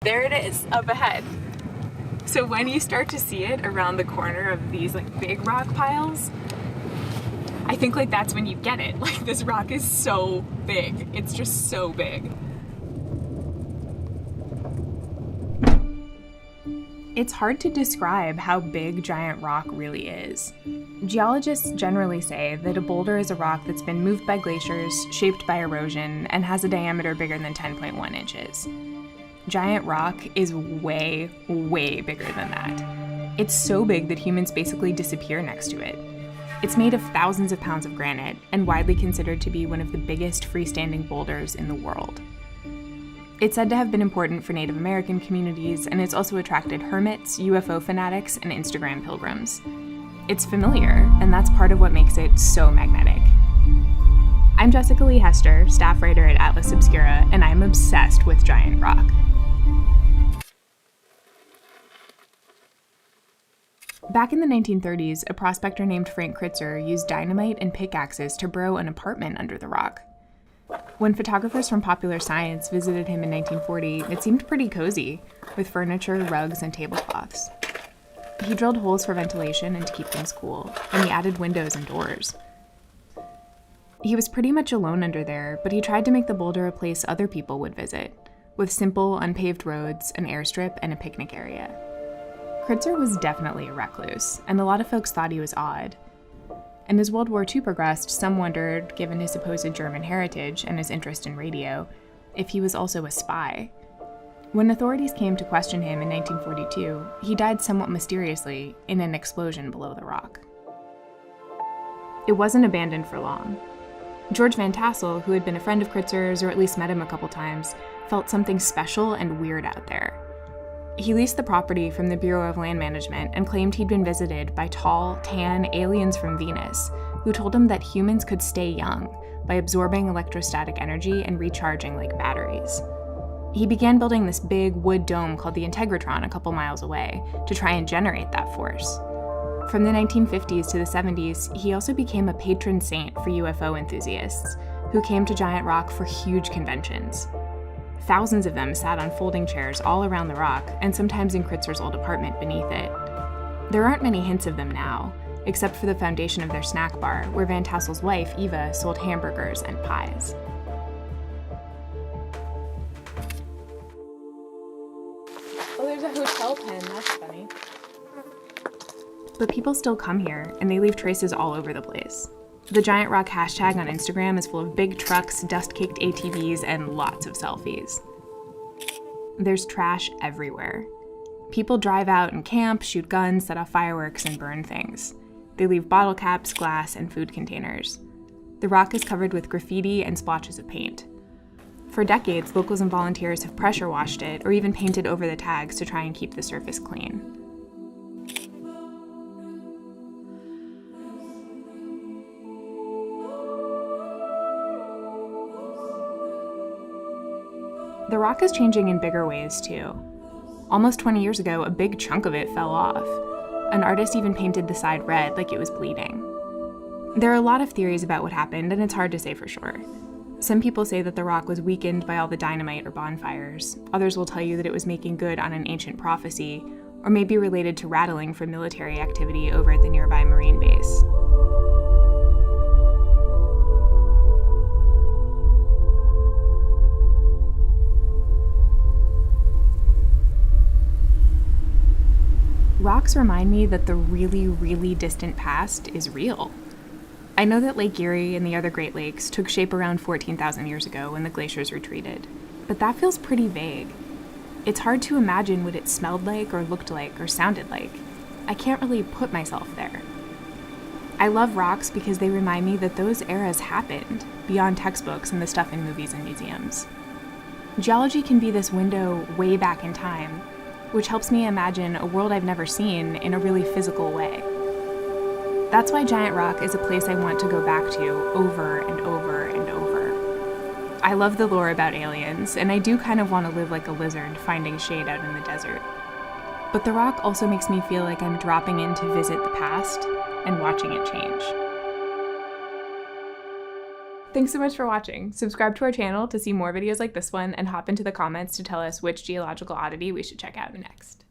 there it is, up ahead. So when you start to see it around the corner of these like big rock piles, I think like that's when you get it. Like this rock is so big. It's just so big. It's hard to describe how big Giant Rock really is. Geologists generally say that a boulder is a rock that's been moved by glaciers, shaped by erosion, and has a diameter bigger than 10.1 inches. Giant Rock is way, way bigger than that. It's so big that humans basically disappear next to it. It's made of thousands of pounds of granite and widely considered to be one of the biggest freestanding boulders in the world. It's said to have been important for Native American communities, and it's also attracted hermits, UFO fanatics, and Instagram pilgrims. It's familiar, and that's part of what makes it so magnetic. I'm Jessica Lee Hester, staff writer at Atlas Obscura, and I'm obsessed with Giant Rock. Back in the 1930s, a prospector named Frank Kritzer used dynamite and pickaxes to burrow an apartment under the rock. When photographers from Popular Science visited him in 1940, it seemed pretty cozy, with furniture, rugs, and tablecloths. He drilled holes for ventilation and to keep things cool, and he added windows and doors. He was pretty much alone under there, but he tried to make the boulder a place other people would visit, with simple, unpaved roads, an airstrip, and a picnic area. Kritzer was definitely a recluse, and a lot of folks thought he was odd. And as World War II progressed, some wondered, given his supposed German heritage and his interest in radio, if he was also a spy. When authorities came to question him in 1942, he died somewhat mysteriously in an explosion below the rock. It wasn't abandoned for long. George Van Tassel, who had been a friend of Kritzer's or at least met him a couple times, felt something special and weird out there. He leased the property from the Bureau of Land Management and claimed he'd been visited by tall, tan aliens from Venus who told him that humans could stay young by absorbing electrostatic energy and recharging like batteries. He began building this big wood dome called the Integratron a couple miles away to try and generate that force. From the 1950s to the 70s, he also became a patron saint for UFO enthusiasts who came to Giant Rock for huge conventions. Thousands of them sat on folding chairs all around the rock, and sometimes in Kritzer's old apartment beneath it. There aren't many hints of them now, except for the foundation of their snack bar, where Van Tassel's wife, Eva, sold hamburgers and pies. Oh, there's a hotel pen. That's funny. But people still come here, and they leave traces all over the place. The Giant Rock hashtag on Instagram is full of big trucks, dust-caked ATVs, and lots of selfies. There's trash everywhere. People drive out and camp, shoot guns, set off fireworks, and burn things. They leave bottle caps, glass, and food containers. The rock is covered with graffiti and splotches of paint. For decades, locals and volunteers have pressure washed it or even painted over the tags to try and keep the surface clean. The rock is changing in bigger ways, too. Almost 20 years ago, a big chunk of it fell off. An artist even painted the side red like it was bleeding. There are a lot of theories about what happened, and it's hard to say for sure. Some people say that the rock was weakened by all the dynamite or bonfires. Others will tell you that it was making good on an ancient prophecy, or maybe related to rattling from military activity over at the nearby Marine base. Rocks remind me that the really, really distant past is real. I know that Lake Erie and the other Great Lakes took shape around 14,000 years ago when the glaciers retreated, but that feels pretty vague. It's hard to imagine what it smelled like or looked like or sounded like. I can't really put myself there. I love rocks because they remind me that those eras happened, beyond textbooks and the stuff in movies and museums. Geology can be this window way back in time, which helps me imagine a world I've never seen in a really physical way. That's why Giant Rock is a place I want to go back to over and over and over. I love the lore about aliens, and I do kind of want to live like a lizard finding shade out in the desert. But the rock also makes me feel like I'm dropping in to visit the past and watching it change. Thanks so much for watching. Subscribe to our channel to see more videos like this one and hop into the comments to tell us which geological oddity we should check out next.